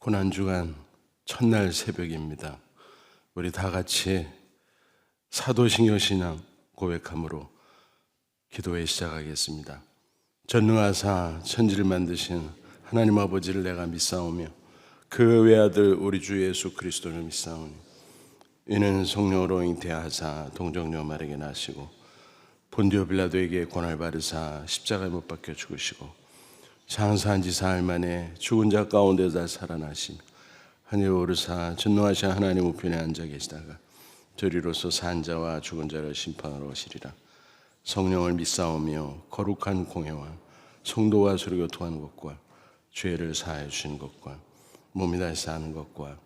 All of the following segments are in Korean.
고난주간 첫날 새벽입니다. 우리 다 같이 사도신경신앙 고백함으로 기도회 시작하겠습니다. 전능하사 천지를 만드신 하나님 아버지를 내가 믿사오며 그 외아들 우리 주 예수 그리스도를 믿사오니 이는 성령으로 잉태하사 동정녀 마리아에게 나시고 본디오 빌라도에게 고난을 받으사 십자가에 못 박혀 죽으시고 장사한 지 사흘 만에 죽은 자 가운데서 살아나시며 하늘에 오르사 전능하신 하나님 우편에 앉아 계시다가 저리로서 산 자와 죽은 자를 심판하러 오시리라. 성령을 믿사오며 거룩한 공회와 성도와 서로 교통하는 것과 죄를 사하여 주시는 것과 몸이 다시 사는 것과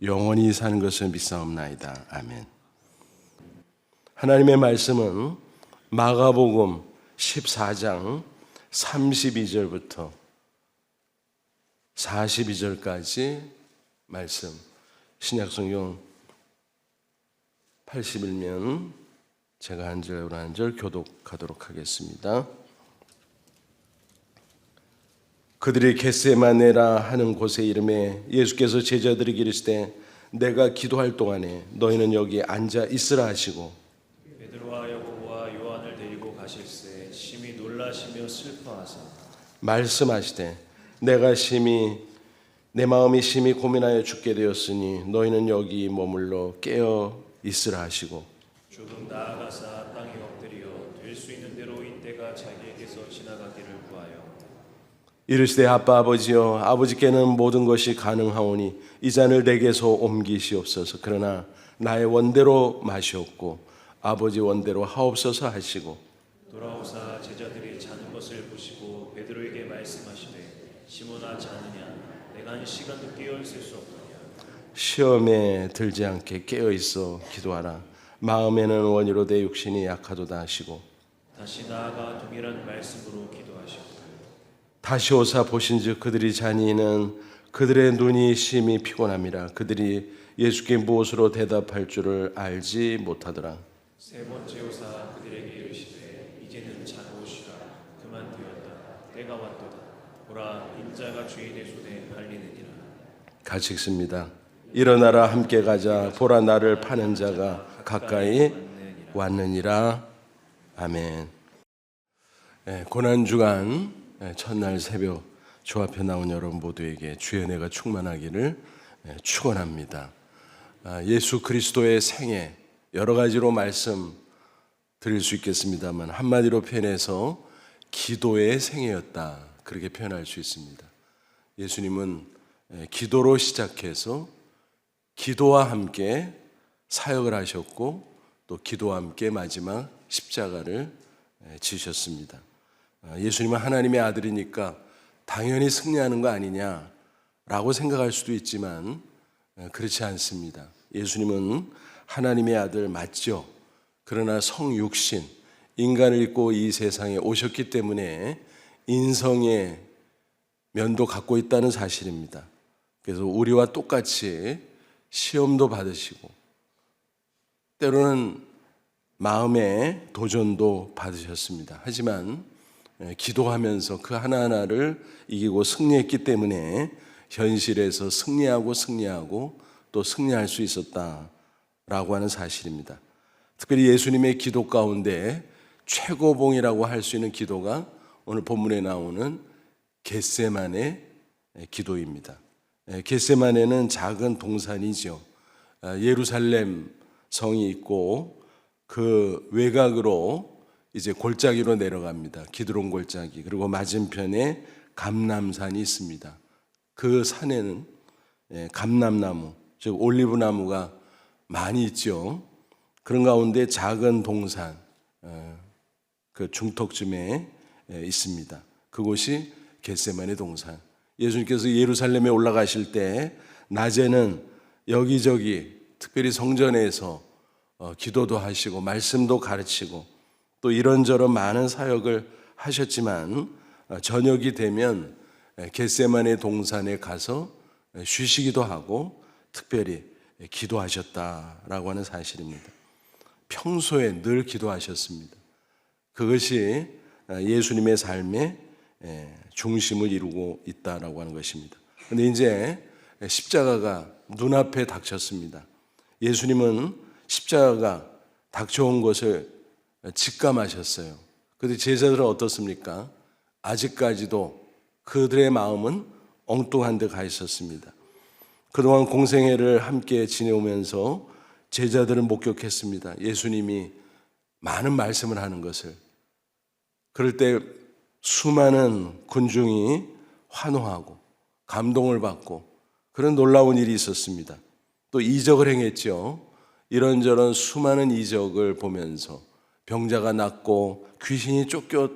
영원히 사는 것을 믿사옵나이다. 아멘. 하나님의 말씀은 마가복음 14장 32절부터 42절까지 말씀, 신약성경 81면 제가 한 절로 한 절 교독하도록 하겠습니다. 그들이 겟세마네라 하는 곳에 이름에 예수께서 제자들에게 이르시되 내가 기도할 동안에 너희는 여기 앉아 있으라 하시고 베드로와 야고보와 요한을 데리고 가실새 심히 놀라시며 슬퍼하사 말씀하시되 내 마음이 심히 고민하여 죽게 되었으니 너희는 여기 머물러 깨어 있으라 하시고 조금 나아가사 땅에 엎드려 될 수 있는 대로 이때가 자기에게서 지나가기를 구하여 이르시되 아빠 아버지여 아버지께는 모든 것이 가능하오니 이 잔을 내게서 옮기시옵소서. 그러나 나의 원대로 마시옵고 아버지 원대로 하옵소서 하시고 돌아오사 제자들이 자는 것을 보시고 베드로에게 말씀하시되 시몬아 자느냐 내가 한 시간도 깨어 있을 수 없느냐 시험에 들지 않게 깨어 있어 기도하라. 마음에는 원이로 내 육신이 약하도다 하시고 다시 나아가 동일한 말씀으로 기도하시고 다시 오사 보신즉 그들이 자니는 그들의 눈이 심히 피곤함이라. 그들이 예수께 무엇으로 대답할 줄을 알지 못하더라. 세 번째 오사 그들에게 이르시되 이제는 자고 쉬라 그만 되었다 때가 왔도다 보라 인자가 주인의 손에 팔리느니라. 같이 읽습니다. 일어나라 함께 가자. 보라 나를 파는 자가 가까이 왔느니라. 아멘. 고난주간 첫날 새벽 주 앞에 나온 여러분 모두에게 주의 은혜가 충만하기를 축원합니다. 예수 그리스도의 생애 여러 가지로 말씀 드릴 수 있겠습니다만 한마디로 표현해서 기도의 생애였다, 그렇게 표현할 수 있습니다. 예수님은 기도로 시작해서 기도와 함께 사역을 하셨고 또 기도와 함께 마지막 십자가를 지셨습니다. 예수님은 하나님의 아들이니까 당연히 승리하는 거 아니냐라고 생각할 수도 있지만 그렇지 않습니다. 예수님은 하나님의 아들 맞죠. 그러나 성육신, 인간을 입고 이 세상에 오셨기 때문에 인성의 면도 갖고 있다는 사실입니다. 그래서 우리와 똑같이 시험도 받으시고 때로는 마음의 도전도 받으셨습니다. 하지만 기도하면서 그 하나하나를 이기고 승리했기 때문에 현실에서 승리하고 또 승리할 수 있었다라고 하는 사실입니다. 특별히 예수님의 기도 가운데 최고봉이라고 할 수 있는 기도가 오늘 본문에 나오는 겟세마네 기도입니다. 겟세마네는 작은 동산이죠. 예루살렘 성이 있고 그 외곽으로 이제 골짜기로 내려갑니다. 기드론 골짜기. 그리고 맞은편에 감람산이 있습니다. 그 산에는 감람나무, 즉 올리브나무가 많이 있죠. 그런 가운데 작은 동산, 그 중턱쯤에 있습니다. 그곳이 겟세마네 동산. 예수님께서 예루살렘에 올라가실 때 낮에는 여기저기 특별히 성전에서 기도도 하시고 말씀도 가르치고 또 이런저런 많은 사역을 하셨지만 저녁이 되면 겟세마네 동산에 가서 쉬시기도 하고 특별히 기도하셨다라고 하는 사실입니다. 평소에 늘 기도하셨습니다. 그것이 예수님의 삶의 중심을 이루고 있다라고 하는 것입니다. 그런데 이제 십자가가 눈앞에 닥쳤습니다. 예수님은 십자가가 닥쳐온 것을 직감하셨어요. 그런데 제자들은 어떻습니까? 아직까지도 그들의 마음은 엉뚱한 데 가 있었습니다. 그동안 공생애를 함께 지내오면서 제자들은 목격했습니다. 예수님이 많은 말씀을 하는 것을. 그럴 때 수많은 군중이 환호하고 감동을 받고 그런 놀라운 일이 있었습니다. 또 이적을 행했죠. 이런저런 수많은 이적을 보면서 병자가 낫고 귀신이 쫓겨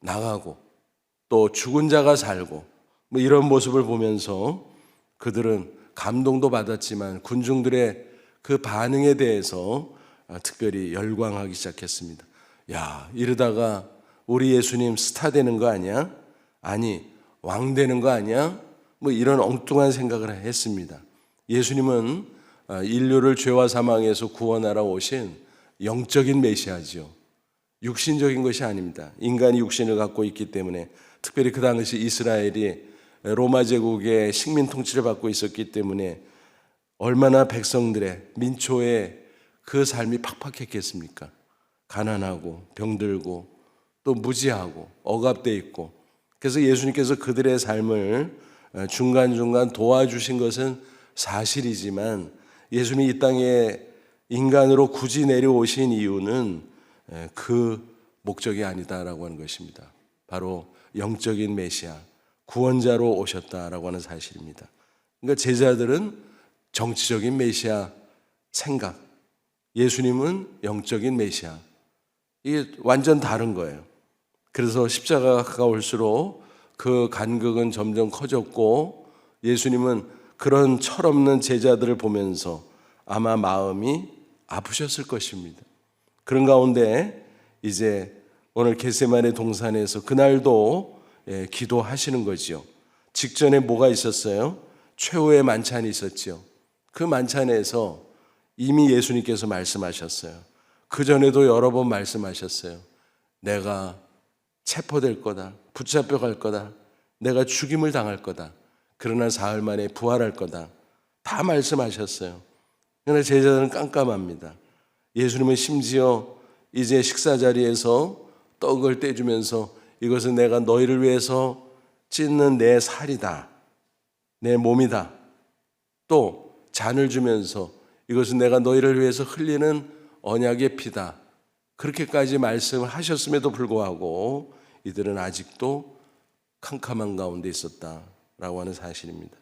나가고 또 죽은 자가 살고 뭐 이런 모습을 보면서 그들은 감동도 받았지만 군중들의 그 반응에 대해서 특별히 열광하기 시작했습니다. 야, 이러다가 우리 예수님 스타 되는 거 아니야? 아니, 왕 되는 거 아니야? 뭐 이런 엉뚱한 생각을 했습니다. 예수님은 인류를 죄와 사망에서 구원하러 오신 영적인 메시아죠. 육신적인 것이 아닙니다. 인간이 육신을 갖고 있기 때문에 특별히 그 당시 이스라엘이 로마 제국의 식민 통치를 받고 있었기 때문에 얼마나 백성들의 민초의 그 삶이 팍팍했겠습니까? 가난하고 병들고 또 무지하고 억압되어 있고, 그래서 예수님께서 그들의 삶을 중간중간 도와주신 것은 사실이지만 예수님이 이 땅에 인간으로 굳이 내려오신 이유는 그 목적이 아니다라고 하는 것입니다. 바로 영적인 메시아, 구원자로 오셨다라고 하는 사실입니다. 그러니까 제자들은 정치적인 메시아 생각, 예수님은 영적인 메시아, 이게 완전 다른 거예요. 그래서 십자가가 가까울수록 그 간극은 점점 커졌고 예수님은 그런 철없는 제자들을 보면서 아마 마음이 아프셨을 것입니다. 그런 가운데 이제 오늘 겟세마네 동산에서 그날도 기도하시는 거죠. 직전에 뭐가 있었어요? 최후의 만찬이 있었죠. 그 만찬에서 이미 예수님께서 말씀하셨어요. 그 전에도 여러 번 말씀하셨어요. 내가 체포될 거다. 붙잡혀 갈 거다. 내가 죽임을 당할 거다. 그러나 사흘 만에 부활할 거다. 다 말씀하셨어요. 그러나 제자들은 깜깜합니다. 예수님은 심지어 이제 식사 자리에서 떡을 떼주면서 이것은 내가 너희를 위해서 찢는 내 살이다. 내 몸이다. 또 잔을 주면서 이것은 내가 너희를 위해서 흘리는 언약의 피다. 그렇게까지 말씀을 하셨음에도 불구하고 이들은 아직도 캄캄한 가운데 있었다라고 하는 사실입니다.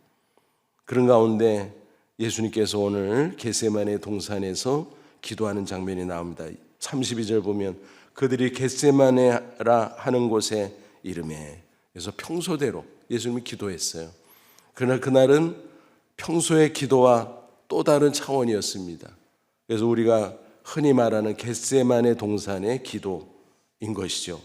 그런 가운데 예수님께서 오늘 겟세마네 동산에서 기도하는 장면이 나옵니다. 32절 보면 그들이 겟세마네라 하는 곳에 이름에, 그래서 평소대로 예수님이 기도했어요. 그러나 그날은 평소의 기도와 또 다른 차원이었습니다. 그래서 우리가 흔히 말하는 겟세마네 동산의 기도인 것이죠.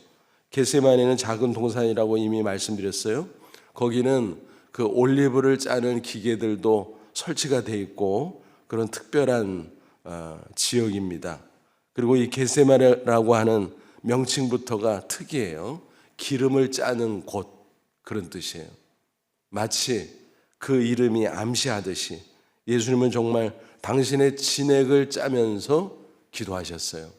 겟세마네는 작은 동산이라고 이미 말씀드렸어요. 거기는 그 올리브를 짜는 기계들도 설치가 돼 있고 그런 특별한 지역입니다. 그리고 이 겟세마네라고 하는 명칭부터가 특이해요. 기름을 짜는 곳, 그런 뜻이에요. 마치 그 이름이 암시하듯이 예수님은 정말 당신의 진액을 짜면서 기도하셨어요.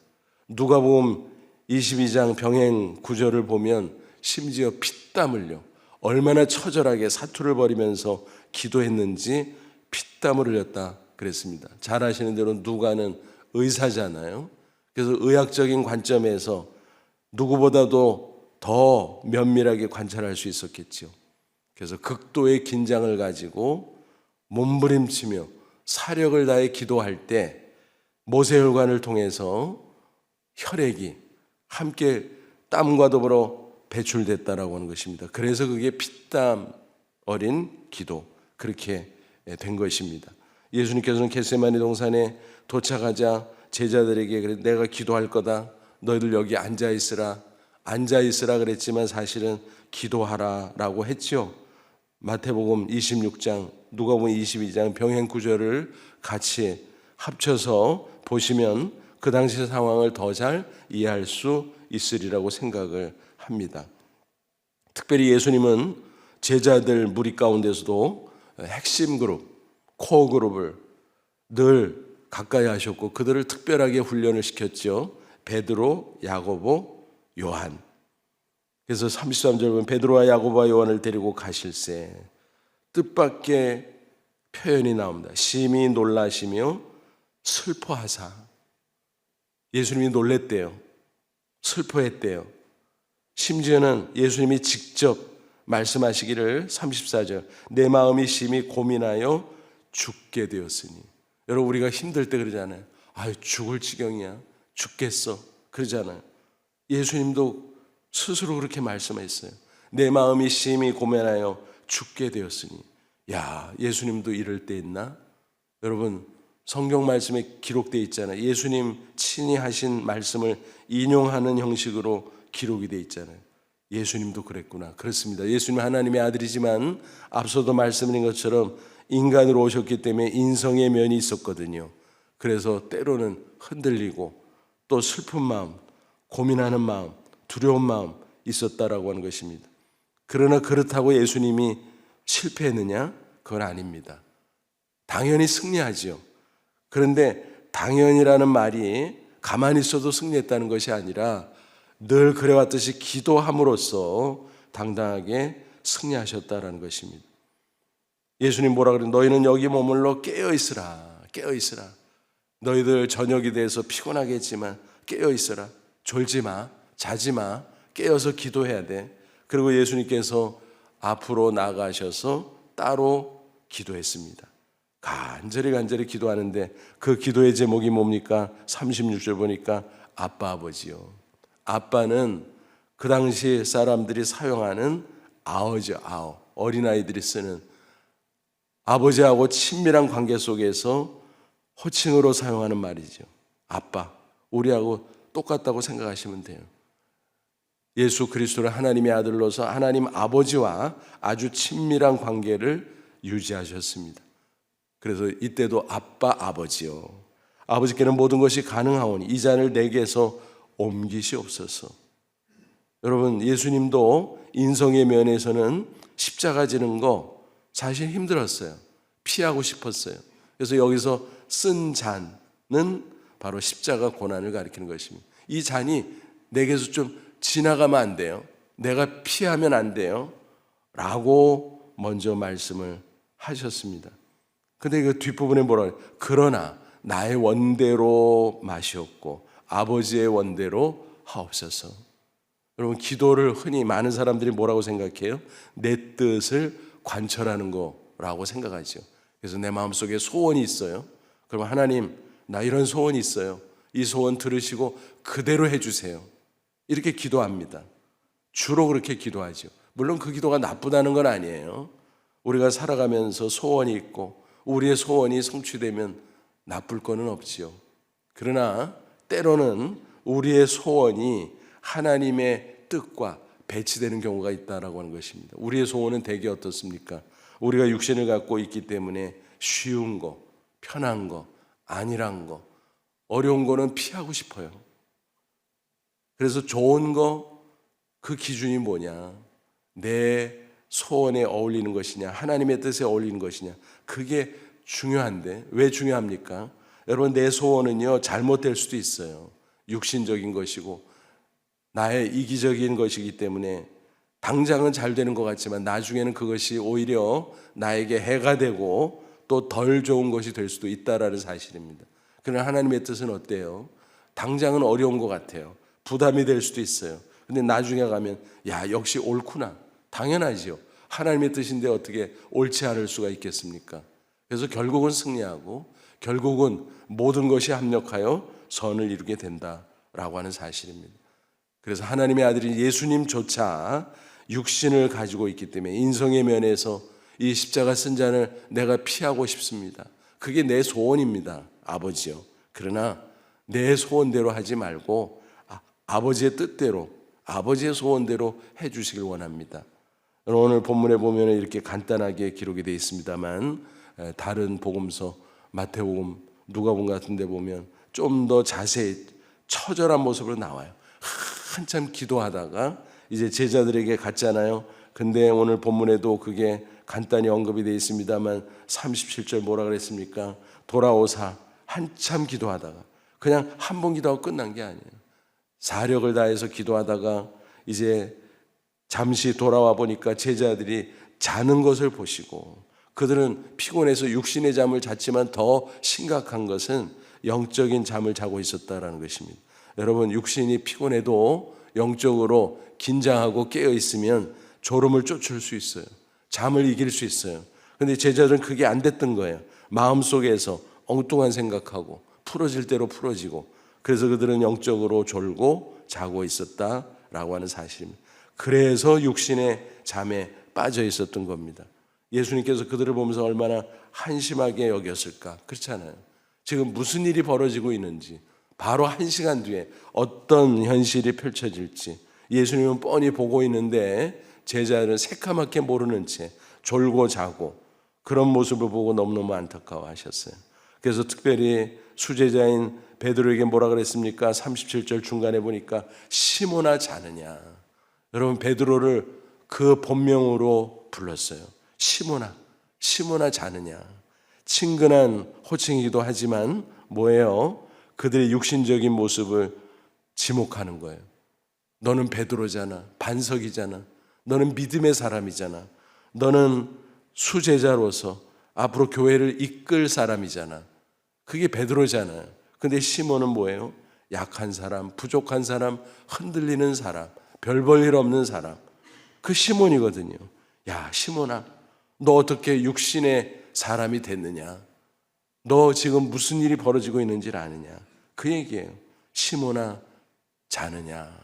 누가복음 22장 병행 구절을 보면 심지어 피땀 흘려 얼마나 처절하게 사투를 벌이면서 기도했는지 피땀을 흘렸다 그랬습니다. 잘 아시는 대로 누가는 의사잖아요. 그래서 의학적인 관점에서 누구보다도 더 면밀하게 관찰할 수 있었겠죠. 그래서 극도의 긴장을 가지고 몸부림치며 사력을 다해 기도할 때 모세혈관을 통해서 혈액이 함께 땀과 더불어 배출됐다라고 하는 것입니다. 그래서 그게 피땀 어린 기도, 그렇게 된 것입니다. 예수님께서는 겟세마네 동산에 도착하자 제자들에게 그래, 내가 기도할 거다. 너희들 여기 앉아 있으라 그랬지만 사실은 기도하라라고 했죠. 마태복음 26장, 누가복음 22장 병행 구절을 같이 합쳐서 보시면 그 당시 상황을 더 잘 이해할 수 있으리라고 생각을 합니다. 특별히 예수님은 제자들 무리 가운데서도 핵심 그룹, 코어 그룹을 늘 가까이 하셨고 그들을 특별하게 훈련을 시켰죠. 베드로, 야고보, 요한. 그래서 33절 보면 베드로와 야고보와 요한을 데리고 가실새 뜻밖의 표현이 나옵니다. 심히 놀라시며 슬퍼하사. 예수님이 놀랬대요. 슬퍼했대요. 심지어는 예수님이 직접 말씀하시기를 34절 내 마음이 심히 고민하여 죽게 되었으니. 여러분 우리가 힘들 때 그러잖아요. 아유 죽을 지경이야. 죽겠어. 그러잖아요. 예수님도 스스로 그렇게 말씀했어요. 내 마음이 심히 고민하여 죽게 되었으니. 야, 예수님도 이럴 때 있나? 여러분 성경 말씀에 기록되어 있잖아요. 예수님 친히 하신 말씀을 인용하는 형식으로 기록이 되어 있잖아요. 예수님도 그랬구나. 그렇습니다. 예수님 하나님의 아들이지만 앞서도 말씀드린 것처럼 인간으로 오셨기 때문에 인성의 면이 있었거든요. 그래서 때로는 흔들리고 또 슬픈 마음, 고민하는 마음, 두려운 마음 있었다라고 하는 것입니다. 그러나 그렇다고 예수님이 실패했느냐? 그건 아닙니다. 당연히 승리하지요. 그런데 당연이라는 말이 가만히 있어도 승리했다는 것이 아니라 늘 그래왔듯이 기도함으로써 당당하게 승리하셨다라는 것입니다. 예수님 뭐라 그래요? 너희는 여기 머물러 깨어있으라. 깨어있으라. 너희들 저녁이 돼서 피곤하겠지만 깨어있으라. 졸지 마. 자지 마. 깨어서 기도해야 돼. 그리고 예수님께서 앞으로 나가셔서 따로 기도했습니다. 간절히 기도하는데 그 기도의 제목이 뭡니까? 36절 보니까 아빠 아버지요. 아빠는 그 당시 사람들이 사용하는 아어죠. 아어. 어린아이들이 쓰는 아버지하고 친밀한 관계 속에서 호칭으로 사용하는 말이죠. 아빠. 우리하고 똑같다고 생각하시면 돼요. 예수 그리스도를 하나님의 아들로서 하나님 아버지와 아주 친밀한 관계를 유지하셨습니다. 그래서 이때도 아빠 아버지요. 아버지께는 모든 것이 가능하오니 이 잔을 내게서 옮기시옵소서. 여러분 예수님도 인성의 면에서는 십자가 지는 거 사실 힘들었어요. 피하고 싶었어요. 그래서 여기서 쓴 잔은 바로 십자가 고난을 가리키는 것입니다. 이 잔이 내게서 좀 지나가면 안 돼요. 내가 피하면 안 돼요. 라고 먼저 말씀을 하셨습니다. 근데 그 뒷부분에 뭐라 해요? 그러나 나의 원대로 마시옵고 아버지의 원대로 하옵소서. 여러분 기도를 흔히 많은 사람들이 뭐라고 생각해요? 내 뜻을 관철하는 거라고 생각하죠. 그래서 내 마음속에 소원이 있어요. 그럼 하나님 나 이런 소원이 있어요. 이 소원 들으시고 그대로 해주세요. 이렇게 기도합니다. 주로 그렇게 기도하죠. 물론 그 기도가 나쁘다는 건 아니에요. 우리가 살아가면서 소원이 있고 우리의 소원이 성취되면 나쁠 거는 없지요. 그러나 때로는 우리의 소원이 하나님의 뜻과 배치되는 경우가 있다라고 하는 것입니다. 우리의 소원은 대개 어떻습니까? 우리가 육신을 갖고 있기 때문에 쉬운 거, 편한 거, 안일한 거, 어려운 거는 피하고 싶어요. 그래서 좋은 거 그 기준이 뭐냐? 내 소원에 어울리는 것이냐? 하나님의 뜻에 어울리는 것이냐? 그게 중요한데 왜 중요합니까? 여러분 내 소원은요 잘못될 수도 있어요. 육신적인 것이고 나의 이기적인 것이기 때문에 당장은 잘 되는 것 같지만 나중에는 그것이 오히려 나에게 해가 되고 또 덜 좋은 것이 될 수도 있다라는 사실입니다. 그러나 하나님의 뜻은 어때요? 당장은 어려운 것 같아요. 부담이 될 수도 있어요. 근데 나중에 가면 야 역시 옳구나. 당연하지요. 하나님의 뜻인데 어떻게 옳지 않을 수가 있겠습니까? 그래서 결국은 승리하고 결국은 모든 것이 합력하여 선을 이루게 된다라고 하는 사실입니다. 그래서 하나님의 아들인 예수님조차 육신을 가지고 있기 때문에 인성의 면에서 이 십자가 쓴 잔을 내가 피하고 싶습니다. 그게 내 소원입니다. 아버지요. 그러나 내 소원대로 하지 말고 아버지의 뜻대로 아버지의 소원대로 해주시길 원합니다. 오늘 본문에 보면 이렇게 간단하게 기록이 되어 있습니다만 다른 복음서 마태복음 누가복음 같은 데 보면 좀 더 자세히 처절한 모습으로 나와요. 한참 기도하다가 이제 제자들에게 갔잖아요. 근데 오늘 본문에도 그게 간단히 언급이 되어 있습니다만 37절 뭐라 그랬습니까? 돌아오사 한참 기도하다가, 그냥 한 번 기도하고 끝난 게 아니에요. 사력을 다해서 기도하다가 이제 잠시 돌아와 보니까 제자들이 자는 것을 보시고, 그들은 피곤해서 육신의 잠을 잤지만 더 심각한 것은 영적인 잠을 자고 있었다라는 것입니다. 여러분, 육신이 피곤해도 영적으로 긴장하고 깨어 있으면 졸음을 쫓을 수 있어요. 잠을 이길 수 있어요. 그런데 제자들은 그게 안 됐던 거예요. 마음속에서 엉뚱한 생각하고 풀어질 대로 풀어지고, 그래서 그들은 영적으로 졸고 자고 있었다라고 하는 사실입니다. 그래서 육신의 잠에 빠져 있었던 겁니다. 예수님께서 그들을 보면서 얼마나 한심하게 여겼을까? 그렇잖아요. 지금 무슨 일이 벌어지고 있는지, 바로 1시간 뒤에 어떤 현실이 펼쳐질지 예수님은 뻔히 보고 있는데 제자들은 새카맣게 모르는 채 졸고 자고, 그런 모습을 보고 너무너무 안타까워 하셨어요. 그래서 특별히 수제자인 베드로에게 뭐라 그랬습니까? 37절 중간에 보니까 시몬아 자느냐. 여러분, 베드로를 그 본명으로 불렀어요. 시몬아 자느냐. 친근한 호칭이기도 하지만 뭐예요? 그들의 육신적인 모습을 지목하는 거예요. 너는 베드로잖아. 반석이잖아. 너는 믿음의 사람이잖아. 너는 수제자로서 앞으로 교회를 이끌 사람이잖아. 그게 베드로잖아요. 근데 시몬은 뭐예요? 약한 사람, 부족한 사람, 흔들리는 사람, 별 볼 일 없는 사람. 그 시몬이거든요. 야, 시몬아, 너 어떻게 육신의 사람이 됐느냐? 너 지금 무슨 일이 벌어지고 있는지를 아느냐? 그 얘기예요. 시몬아, 자느냐?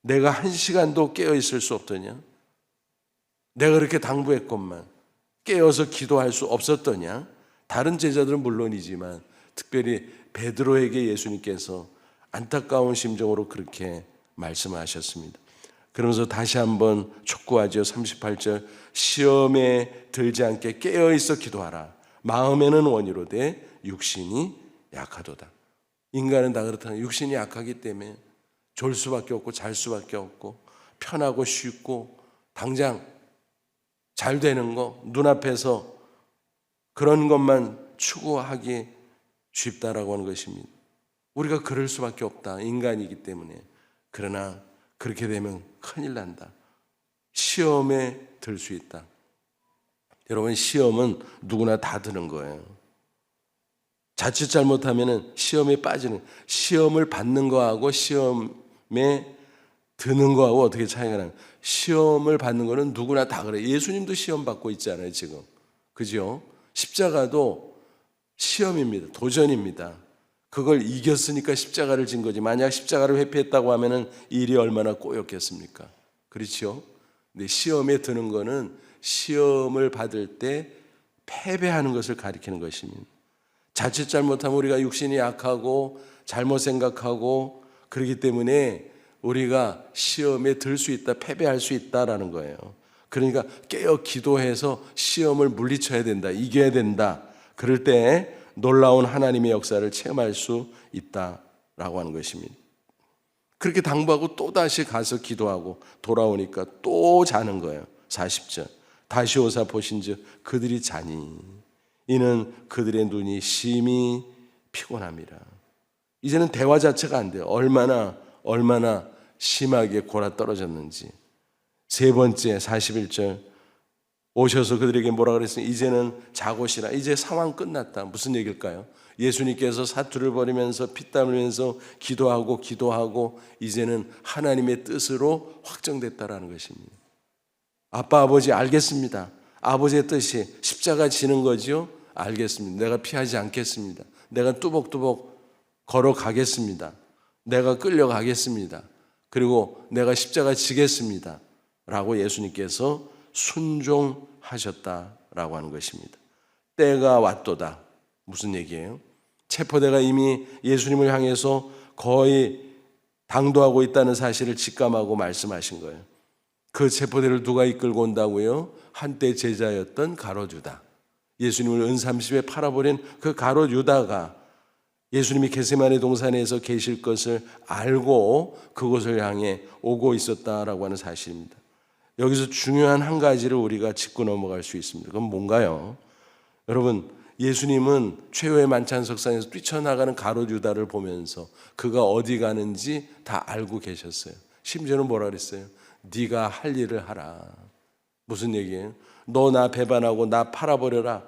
내가 1시간도 깨어 있을 수 없더냐? 내가 그렇게 당부했건만 깨어서 기도할 수 없었더냐? 다른 제자들은 물론이지만 특별히 베드로에게 예수님께서 안타까운 심정으로 그렇게 말씀하셨습니다. 그러면서 다시 한번 촉구하죠. 38절, 시험에 들지 않게 깨어있어 기도하라. 마음에는 원이로되 육신이 약하도다. 인간은 다 그렇다. 육신이 약하기 때문에 졸 수밖에 없고 잘 수밖에 없고 편하고 쉽고 당장 잘 되는 거, 눈앞에서 그런 것만 추구하기 쉽다라고 하는 것입니다. 우리가 그럴 수밖에 없다. 인간이기 때문에. 그러나 그렇게 되면 큰일 난다. 시험에 들 수 있다. 여러분, 시험은 누구나 다 드는 거예요. 자칫 잘못하면 시험에 빠지는, 시험을 받는 거하고 시험에 드는 거하고 어떻게 차이가 나요? 시험을 받는 거는 누구나 다 그래요. 예수님도 시험 받고 있잖아요, 지금. 그죠? 십자가도 시험입니다. 도전입니다. 그걸 이겼으니까 십자가를 진 거지. 만약 십자가를 회피했다고 하면은 일이 얼마나 꼬였겠습니까? 그렇죠? 근데 시험에 드는 거는 시험을 받을 때 패배하는 것을 가리키는 것입니다. 자칫 잘못하면 우리가 육신이 약하고 잘못 생각하고 그렇기 때문에 우리가 시험에 들 수 있다, 패배할 수 있다라는 거예요. 그러니까 깨어 기도해서 시험을 물리쳐야 된다, 이겨야 된다. 그럴 때 놀라운 하나님의 역사를 체험할 수 있다라고 하는 것입니다. 그렇게 당부하고 또다시 가서 기도하고 돌아오니까 또 자는 거예요. 40절, 다시 오사 보신즉 그들이 자니 이는 그들의 눈이 심히 피곤함이라. 이제는 대화 자체가 안 돼요. 얼마나 심하게 골아떨어졌는지. 세 번째 41절, 오셔서 그들에게 뭐라 그랬어요? 이제는 자고 쉬라. 이제 상황 끝났다. 무슨 얘기일까요? 예수님께서 사투를 벌이면서 피땀 흘리면서 기도하고 이제는 하나님의 뜻으로 확정됐다라는 것입니다. 아빠 아버지 알겠습니다. 아버지의 뜻이 십자가 지는 거죠. 알겠습니다. 내가 피하지 않겠습니다. 내가 뚜벅뚜벅 걸어가겠습니다. 내가 끌려가겠습니다. 그리고 내가 십자가 지겠습니다. 라고 예수님께서 순종하셨다라고 하는 것입니다. 때가 왔도다. 무슨 얘기예요? 체포대가 이미 예수님을 향해서 거의 당도하고 있다는 사실을 직감하고 말씀하신 거예요. 그 체포대를 누가 이끌고 온다고요? 한때 제자였던 가롯 유다. 예수님을 은삼십에 팔아버린 그 가롯 유다가 예수님이 겟세마네 동산에서 계실 것을 알고 그곳을 향해 오고 있었다라고 하는 사실입니다. 여기서 중요한 한 가지를 우리가 짚고 넘어갈 수 있습니다. 그건 뭔가요? 여러분, 예수님은 최후의 만찬석상에서 뛰쳐나가는 가룟 유다를 보면서 그가 어디 가는지 다 알고 계셨어요. 심지어는 뭐라 그랬어요? 네가 할 일을 하라. 무슨 얘기예요? 너 나 배반하고 나 팔아버려라.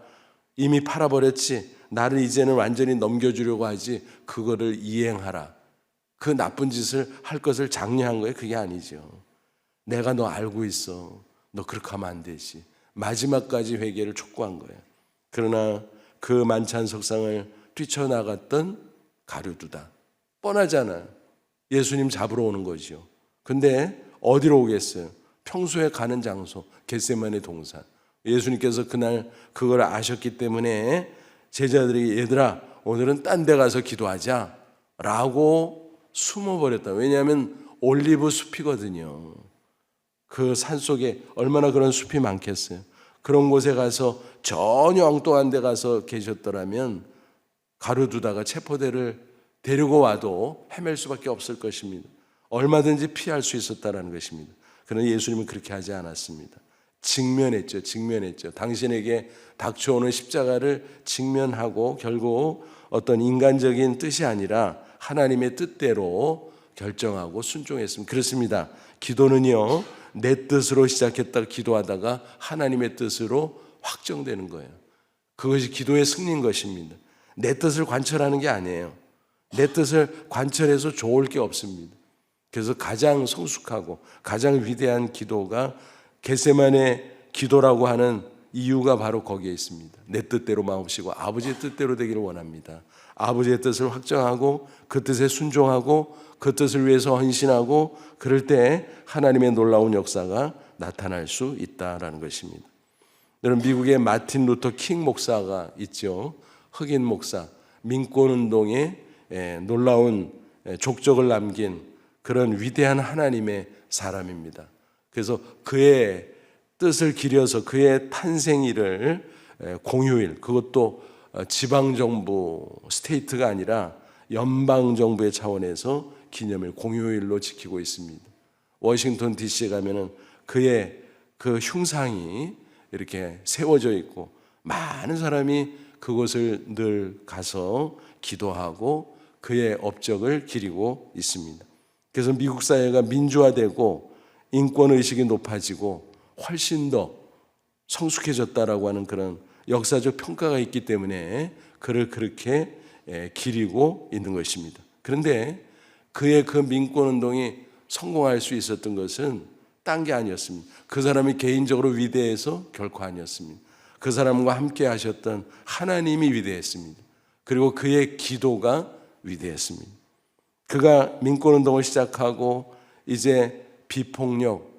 이미 팔아버렸지. 나를 이제는 완전히 넘겨주려고 하지. 그거를 이행하라. 그 나쁜 짓을 할 것을 장려한 거예요? 그게 아니죠. 내가 너 알고 있어. 너 그렇게 하면 안 되지. 마지막까지 회개를 촉구한 거예요. 그러나 그 만찬석상을 뛰쳐나갔던 가룟유다. 뻔하잖아요. 예수님 잡으러 오는 거죠. 근데 어디로 오겠어요? 평소에 가는 장소, 겟세마네 동산. 예수님께서 그날 그걸 아셨기 때문에 제자들이 얘들아 오늘은 딴 데 가서 기도하자 라고 숨어버렸다. 왜냐하면 올리브 숲이거든요. 그 산속에 얼마나 그런 숲이 많겠어요. 그런 곳에 가서 전혀 엉뚱한 데 가서 계셨더라면 가룟유다가 체포대를 데리고 와도 헤맬 수밖에 없을 것입니다. 얼마든지 피할 수 있었다는 것입니다. 그러나 예수님은 그렇게 하지 않았습니다. 직면했죠. 당신에게 닥쳐오는 십자가를 직면하고 결국 어떤 인간적인 뜻이 아니라 하나님의 뜻대로 결정하고 순종했습니다. 그렇습니다. 기도는요, 내 뜻으로 시작했다가 기도하다가 하나님의 뜻으로 확정되는 거예요. 그것이 기도의 승리인 것입니다. 내 뜻을 관철하는 게 아니에요. 내 뜻을 관철해서 좋을 게 없습니다. 그래서 가장 성숙하고 가장 위대한 기도가 겟세마네 기도라고 하는 이유가 바로 거기에 있습니다. 내 뜻대로 마옵시고 아버지의 뜻대로 되기를 원합니다. 아버지의 뜻을 확정하고 그 뜻에 순종하고 그 뜻을 위해서 헌신하고 그럴 때 하나님의 놀라운 역사가 나타날 수 있다라는 것입니다. 여러분, 미국의 마틴 루터 킹 목사가 있죠. 흑인 목사, 민권운동에 놀라운 족적을 남긴 그런 위대한 하나님의 사람입니다. 그래서 그의 뜻을 기려서 그의 탄생일을 공휴일, 그것도 지방정부, 스테이트가 아니라 연방정부의 차원에서 기념일, 공휴일로 지키고 있습니다. 워싱턴 DC에 가면은 그의 그 흉상이 이렇게 세워져 있고 많은 사람이 그곳을 늘 가서 기도하고 그의 업적을 기리고 있습니다. 그래서 미국 사회가 민주화되고 인권의식이 높아지고 훨씬 더 성숙해졌다라고 하는 그런 역사적 평가가 있기 때문에 그를 그렇게 기리고 있는 것입니다. 그런데 그의 그 민권운동이 성공할 수 있었던 것은 딴 게 아니었습니다. 그 사람이 개인적으로 위대해서 결코 아니었습니다. 그 사람과 함께 하셨던 하나님이 위대했습니다. 그리고 그의 기도가 위대했습니다. 그가 민권운동을 시작하고 이제 비폭력,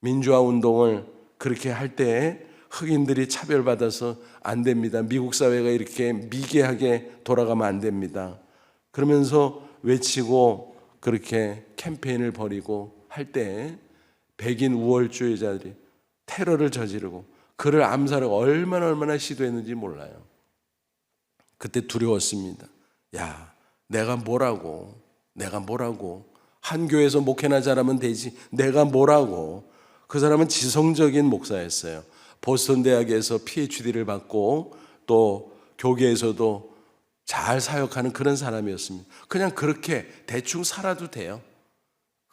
민주화 운동을 그렇게 할 때 흑인들이 차별받아서 안 됩니다. 미국 사회가 이렇게 미개하게 돌아가면 안 됩니다. 그러면서 외치고 그렇게 캠페인을 벌이고 할 때 백인 우월주의자들이 테러를 저지르고 그를 암살하고 얼마나 시도했는지 몰라요. 그때 두려웠습니다. 야, 내가 뭐라고 한 교회에서 목회나 잘하면 되지 내가 뭐라고. 그 사람은 지성적인 목사였어요. 보스턴 대학에서 PhD를 받고 또 교계에서도 잘 사역하는 그런 사람이었습니다. 그냥 그렇게 대충 살아도 돼요.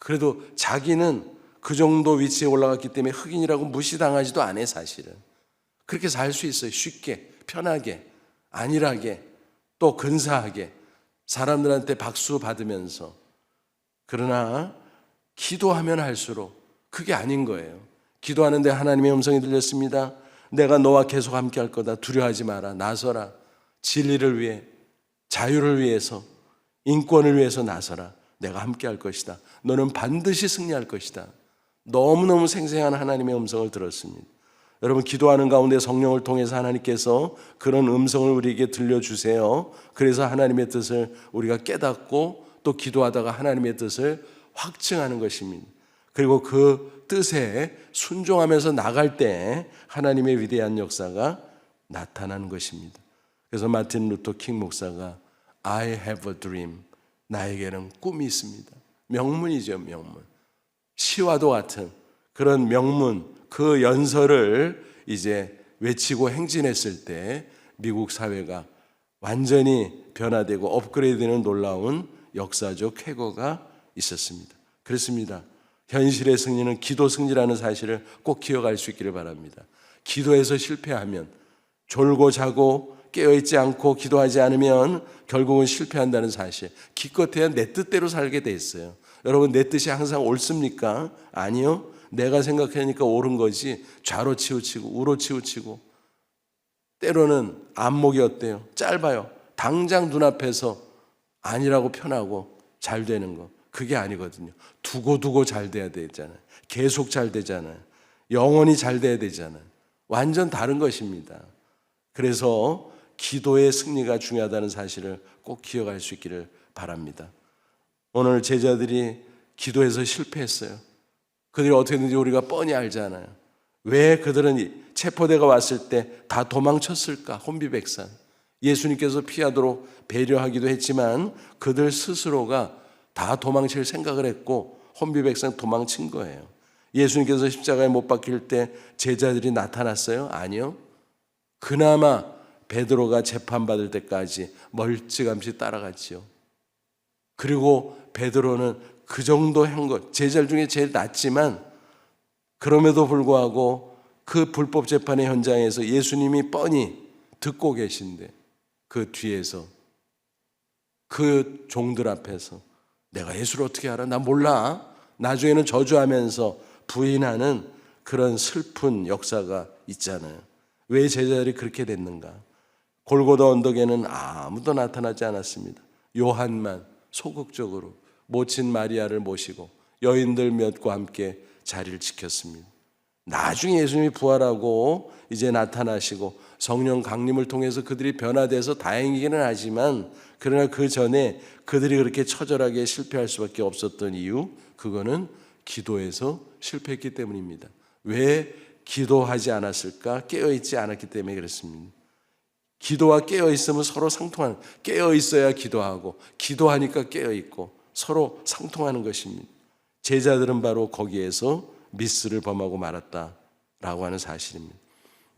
그래도 자기는 그 정도 위치에 올라갔기 때문에 흑인이라고 무시당하지도 않아요. 사실은 그렇게 살 수 있어요. 쉽게, 편하게, 안일하게, 또 근사하게 사람들한테 박수 받으면서. 그러나 기도하면 할수록 그게 아닌 거예요. 기도하는데 하나님의 음성이 들렸습니다. 내가 너와 계속 함께 할 거다. 두려워하지 마라. 나서라. 진리를 위해, 자유를 위해서, 인권을 위해서 나서라. 내가 함께 할 것이다. 너는 반드시 승리할 것이다. 너무너무 생생한 하나님의 음성을 들었습니다. 여러분, 기도하는 가운데 성령을 통해서 하나님께서 그런 음성을 우리에게 들려주세요. 그래서 하나님의 뜻을 우리가 깨닫고 또 기도하다가 하나님의 뜻을 확증하는 것입니다. 그리고 그 뜻에 순종하면서 나갈 때 하나님의 위대한 역사가 나타나는 것입니다. 그래서 마틴 루터 킹 목사가 I have a dream, 나에게는 꿈이 있습니다. 명문이죠, 명문. 시와도 같은 그런 명문, 그 연설을 이제 외치고 행진했을 때 미국 사회가 완전히 변화되고 업그레이드되는 놀라운 역사적 쾌거가 있었습니다. 그렇습니다. 현실의 승리는 기도 승리라는 사실을 꼭 기억할 수 있기를 바랍니다. 기도에서 실패하면, 졸고 자고 깨어있지 않고 기도하지 않으면 결국은 실패한다는 사실, 기껏해야 내 뜻대로 살게 돼 있어요. 여러분, 내 뜻이 항상 옳습니까? 아니요. 내가 생각하니까 옳은 거지, 좌로 치우치고 우로 치우치고, 때로는 안목이 어때요? 짧아요. 당장 눈앞에서 아니라고 편하고 잘 되는 거, 그게 아니거든요. 두고 잘 돼야 되잖아요. 계속 잘 되잖아요. 영원히 잘 돼야 되잖아요. 완전 다른 것입니다. 그래서 기도의 승리가 중요하다는 사실을 꼭 기억할 수 있기를 바랍니다. 오늘 제자들이 기도해서 실패했어요. 그들이 어떻게 했는지 우리가 뻔히 알잖아요. 왜 그들은 체포대가 왔을 때 다 도망쳤을까? 혼비백산. 예수님께서 피하도록 배려하기도 했지만 그들 스스로가 다 도망칠 생각을 했고 혼비백산 도망친 거예요. 예수님께서 십자가에 못 박힐 때 제자들이 나타났어요? 아니요. 그나마 베드로가 재판받을 때까지 멀찌감치 따라갔지요. 그리고 베드로는 그 정도 한 것, 제자 중에 제일 낫지만 그럼에도 불구하고 그 불법 재판의 현장에서 예수님이 뻔히 듣고 계신데 그 뒤에서 그 종들 앞에서 내가 예수를 어떻게 알아? 나 몰라. 나중에는 저주하면서 부인하는 그런 슬픈 역사가 있잖아요. 왜 제자들이 그렇게 됐는가? 골고다 언덕에는 아무도 나타나지 않았습니다. 요한만 소극적으로 모친 마리아를 모시고 여인들 몇과 함께 자리를 지켰습니다. 나중에 예수님이 부활하고 이제 나타나시고 성령 강림을 통해서 그들이 변화돼서 다행이기는 하지만, 그러나 그 전에 그들이 그렇게 처절하게 실패할 수밖에 없었던 이유, 그거는 기도에서 실패했기 때문입니다. 왜 기도하지 않았을까? 깨어있지 않았기 때문에 그렇습니다. 기도와 깨어있으면 서로 상통하는, 깨어있어야 기도하고 기도하니까 깨어있고 서로 상통하는 것입니다. 제자들은 바로 거기에서 미스를 범하고 말았다라고 하는 사실입니다.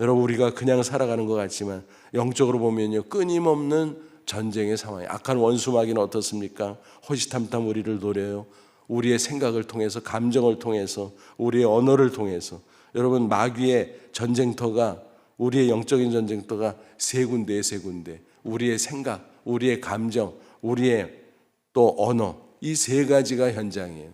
여러분, 우리가 그냥 살아가는 것 같지만 영적으로 보면요, 끊임없는 전쟁의 상황이에요. 악한 원수 마귀는 어떻습니까? 호시탐탐 우리를 노려요. 우리의 생각을 통해서, 감정을 통해서, 우리의 언어를 통해서. 여러분, 마귀의 전쟁터가, 우리의 영적인 전쟁터가 세 군데. 우리의 생각, 우리의 감정, 우리의 또 언어, 이 세 가지가 현장이에요.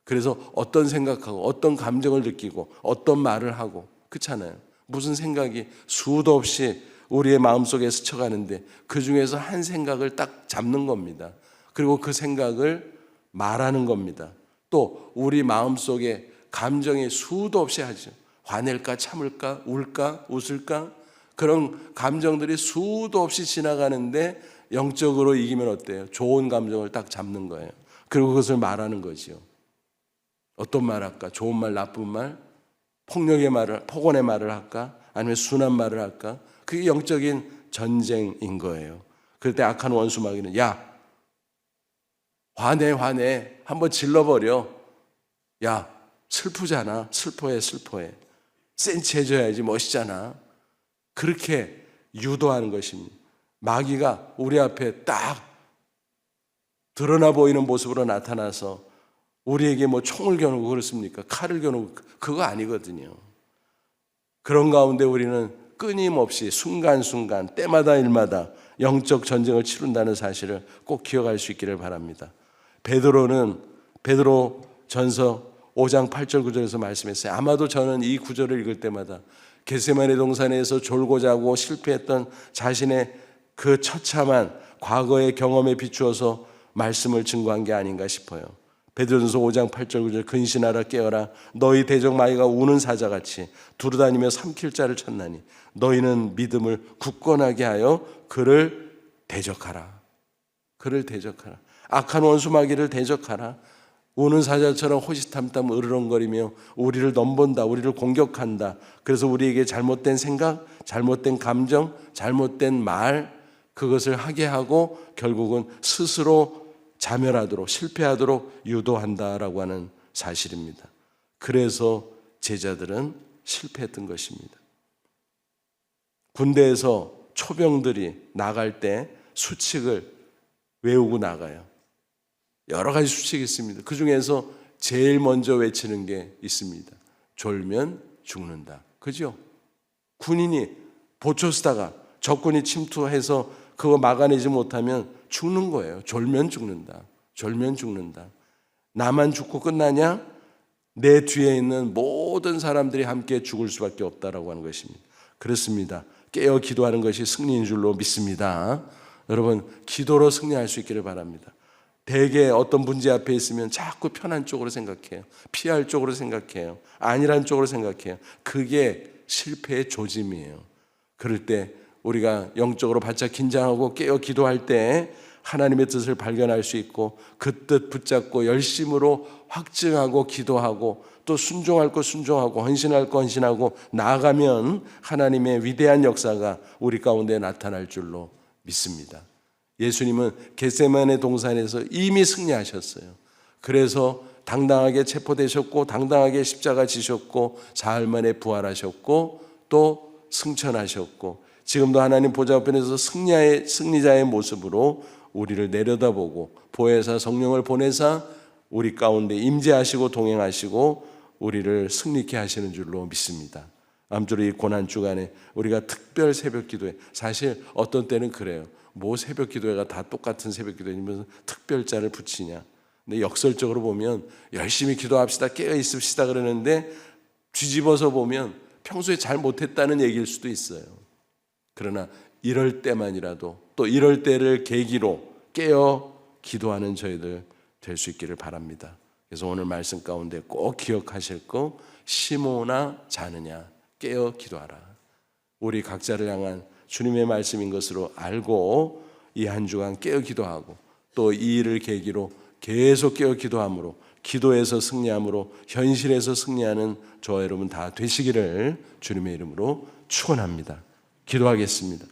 그래서 어떤 생각하고 어떤 감정을 느끼고 어떤 말을 하고, 그렇잖아요. 무슨 생각이 수도 없이 우리의 마음속에 스쳐가는데 그 중에서 한 생각을 딱 잡는 겁니다. 그리고 그 생각을 말하는 겁니다. 또 우리 마음속에 감정이 수도 없이 하죠. 화낼까, 참을까, 울까, 웃을까, 그런 감정들이 수도 없이 지나가는데 영적으로 이기면 어때요? 좋은 감정을 딱 잡는 거예요. 그리고 그것을 말하는 거죠. 어떤 말 할까? 좋은 말, 나쁜 말, 폭력의 말을, 폭언의 말을 할까? 아니면 순한 말을 할까? 그게 영적인 전쟁인 거예요. 그럴 때 악한 원수 마귀는, 야, 화내, 한번 질러버려. 야, 슬프잖아. 슬퍼해. 센치해져야지, 멋있잖아. 그렇게 유도하는 것입니다. 마귀가 우리 앞에 딱 드러나 보이는 모습으로 나타나서 우리에게 뭐 총을 겨누고 그렇습니까? 칼을 겨누고, 그거 아니거든요. 그런 가운데 우리는 끊임없이 순간순간, 때마다 일마다 영적 전쟁을 치룬다는 사실을 꼭 기억할 수 있기를 바랍니다. 베드로 전서 5장 8절 9절에서 말씀했어요. 아마도 저는 이 구절을 읽을 때마다 겟세마네 동산에서 졸고 자고 실패했던 자신의 그 처참한 과거의 경험에 비추어서 말씀을 증거한 게 아닌가 싶어요. 베드로전서 5장 8절 9절, 근신하라 깨어라, 너희 대적 마귀가 우는 사자같이 두루다니며 삼킬 자를 찾나니 너희는 믿음을 굳건하게 하여 그를 대적하라. 악한 원수 마귀를 대적하라. 우는 사자처럼 호시탐탐 으르렁거리며 우리를 넘본다, 우리를 공격한다. 그래서 우리에게 잘못된 생각, 잘못된 감정, 잘못된 말, 그것을 하게 하고 결국은 스스로 자멸하도록, 실패하도록 유도한다라고 하는 사실입니다. 그래서 제자들은 실패했던 것입니다. 군대에서 초병들이 나갈 때 수칙을 외우고 나가요. 여러 가지 수칙이 있습니다. 그 중에서 제일 먼저 외치는 게 있습니다. 졸면 죽는다. 그죠? 군인이 보초 쓰다가 적군이 침투해서 그거 막아내지 못하면 죽는 거예요. 졸면 죽는다. 졸면 죽는다. 나만 죽고 끝나냐? 내 뒤에 있는 모든 사람들이 함께 죽을 수밖에 없다라고 하는 것입니다. 그렇습니다. 깨어 기도하는 것이 승리인 줄로 믿습니다. 여러분, 기도로 승리할 수 있기를 바랍니다. 대개 어떤 문제 앞에 있으면 자꾸 편한 쪽으로 생각해요. 피할 쪽으로 생각해요. 아니란 쪽으로 생각해요. 그게 실패의 조짐이에요. 그럴 때 우리가 영적으로 바짝 긴장하고 깨어 기도할 때 하나님의 뜻을 발견할 수 있고 그 뜻 붙잡고 열심으로 확증하고 기도하고 또 순종할 거 순종하고 헌신할 거 헌신하고 나아가면 하나님의 위대한 역사가 우리 가운데 나타날 줄로 믿습니다. 예수님은 겟세마네 동산에서 이미 승리하셨어요. 그래서 당당하게 체포되셨고 당당하게 십자가 지셨고 사흘 만에 부활하셨고 또 승천하셨고 지금도 하나님 보좌편에서 승리자의 모습으로 우리를 내려다보고 보혜사 성령을 보내사 우리 가운데 임재하시고 동행하시고 우리를 승리케 하시는 줄로 믿습니다. 아무쪼록 이 고난주간에 우리가 특별 새벽 기도회, 사실 어떤 때는 그래요. 뭐 새벽 기도회가 다 똑같은 새벽 기도회면 특별자를 붙이냐. 근데 역설적으로 보면 열심히 기도합시다, 깨어 있읍시다 그러는데 뒤집어서 보면 평소에 잘 못했다는 얘기일 수도 있어요. 그러나 이럴 때만이라도 또 이럴 때를 계기로 깨어 기도하는 저희들 될 수 있기를 바랍니다. 그래서 오늘 말씀 가운데 꼭 기억하실 거, 시모나 자느냐, 깨어 기도하라. 우리 각자를 향한 주님의 말씀인 것으로 알고 이 한 주간 깨어 기도하고 또 이 일을 계기로 계속 깨어 기도함으로 기도에서 승리함으로 현실에서 승리하는 저와 여러분 다 되시기를 주님의 이름으로 축원합니다. 기도하겠습니다.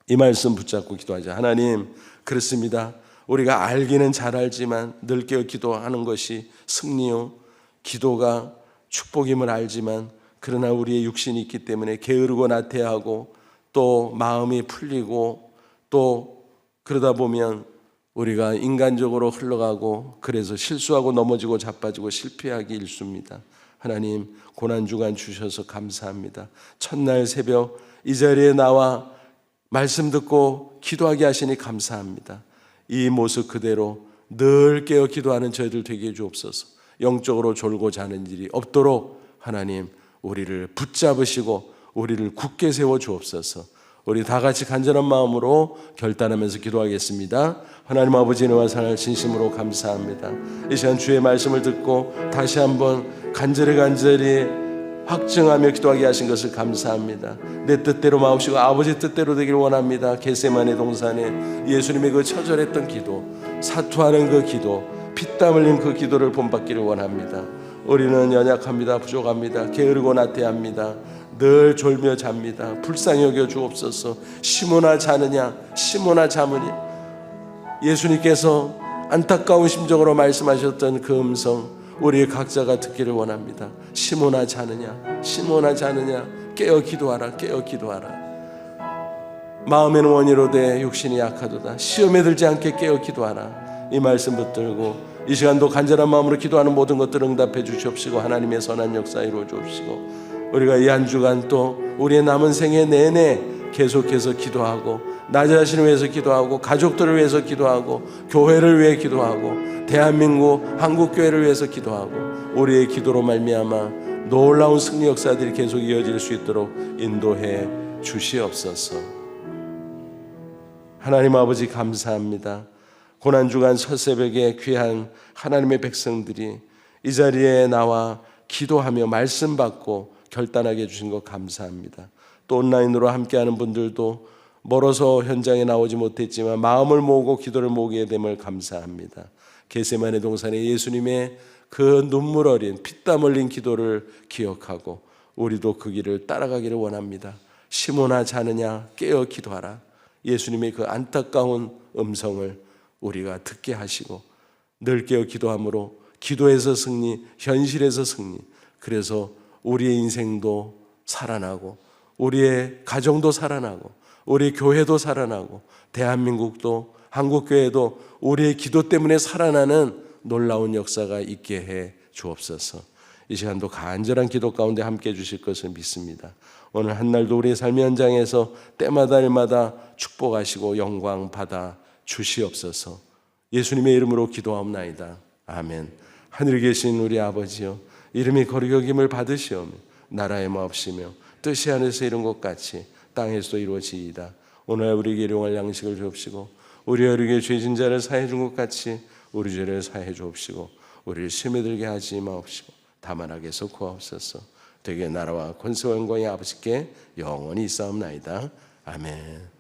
이 말씀 붙잡고 기도하자. 하나님, 그렇습니다. 우리가 알기는 잘 알지만 늘 깨어 기도하는 것이 승리요, 기도가 축복임을 알지만 그러나 우리의 육신이 있기 때문에 게으르고 나태하고 또 마음이 풀리고 또 그러다 보면 우리가 인간적으로 흘러가고 그래서 실수하고 넘어지고 자빠지고 실패하기 일쑤입니다. 하나님, 고난주간 주셔서 감사합니다. 첫날 새벽 이 자리에 나와 말씀 듣고 기도하게 하시니 감사합니다. 이 모습 그대로 늘 깨어 기도하는 저희들 되게 해주옵소서. 영적으로 졸고 자는 일이 없도록 하나님 우리를 붙잡으시고 우리를 굳게 세워 주옵소서. 우리 다 같이 간절한 마음으로 결단하면서 기도하겠습니다. 하나님 아버지 은혜와 사랑을 진심으로 감사합니다. 이 시간 주의 말씀을 듣고 다시 한번 간절히 확증하며 기도하게 하신 것을 감사합니다. 내 뜻대로 마옵시고 아버지 뜻대로 되길 원합니다. 겟세마네 동산에 예수님의 그 처절했던 기도, 사투하는 그 기도, 피땀 흘린 그 기도를 본받기를 원합니다. 우리는 연약합니다. 부족합니다. 게으르고 나태합니다. 늘 졸며 잡니다. 불쌍히 여겨 주옵소서. 시모나 자느냐, 시모나 잠으니. 예수님께서 안타까운 심정으로 말씀하셨던 그 음성 우리 각자가 듣기를 원합니다. 시모나 자느냐, 시모나 자느냐, 깨어 기도하라, 깨어 기도하라. 마음에는 원이로되 육신이 약하도다. 시험에 들지 않게 깨어 기도하라. 이 말씀 붙들고 이 시간도 간절한 마음으로 기도하는 모든 것들을 응답해 주시옵시고 하나님의 선한 역사 이루어 주옵시고 우리가 이 한 주간 또 우리의 남은 생애 내내 계속해서 기도하고 나 자신을 위해서 기도하고 가족들을 위해서 기도하고 교회를 위해 기도하고 대한민국 한국교회를 위해서 기도하고 우리의 기도로 말미암아 놀라운 승리 역사들이 계속 이어질 수 있도록 인도해 주시옵소서. 하나님 아버지 감사합니다. 고난주간 첫새벽에 귀한 하나님의 백성들이 이 자리에 나와 기도하며 말씀 받고 결단하게 해주신 것 감사합니다. 또 온라인으로 함께하는 분들도 멀어서 현장에 나오지 못했지만 마음을 모으고 기도를 모으게 됨을 감사합니다. 겟세마네 동산에 예수님의 그 눈물 어린 피땀 흘린 기도를 기억하고 우리도 그 길을 따라가기를 원합니다. 시모나 자느냐, 깨어 기도하라. 예수님의 그 안타까운 음성을 우리가 듣게 하시고 늘 깨어 기도함으로 기도에서 승리, 현실에서 승리, 그래서 우리의 인생도 살아나고 우리의 가정도 살아나고 우리 교회도 살아나고 대한민국도 한국교회도 우리의 기도 때문에 살아나는 놀라운 역사가 있게 해 주옵소서. 이 시간도 간절한 기도 가운데 함께 해 주실 것을 믿습니다. 오늘 한날도 우리의 삶의 현장에서 때마다 일마다 축복하시고 영광 받아 주시옵소서. 예수님의 이름으로 기도하옵나이다. 아멘. 하늘에 계신 우리 아버지여, 이름이 거룩히 여김을 받으시오며 나라의 마옵시며 뜻이 하늘에서 이룬 것 같이 땅에서도 이루어지이다. 오늘 우리에게 일용할 양식을 주옵시고 우리가 우리에게 죄진 자를 사해 준 것 같이 우리 죄를 사해 주옵시고 우리를 시험에 들게 하지 마옵시고 다만 악에서 구하옵소서. 되게 나라와 권세와 영광이 아버지께 영원히 있사옵나이다. 아멘.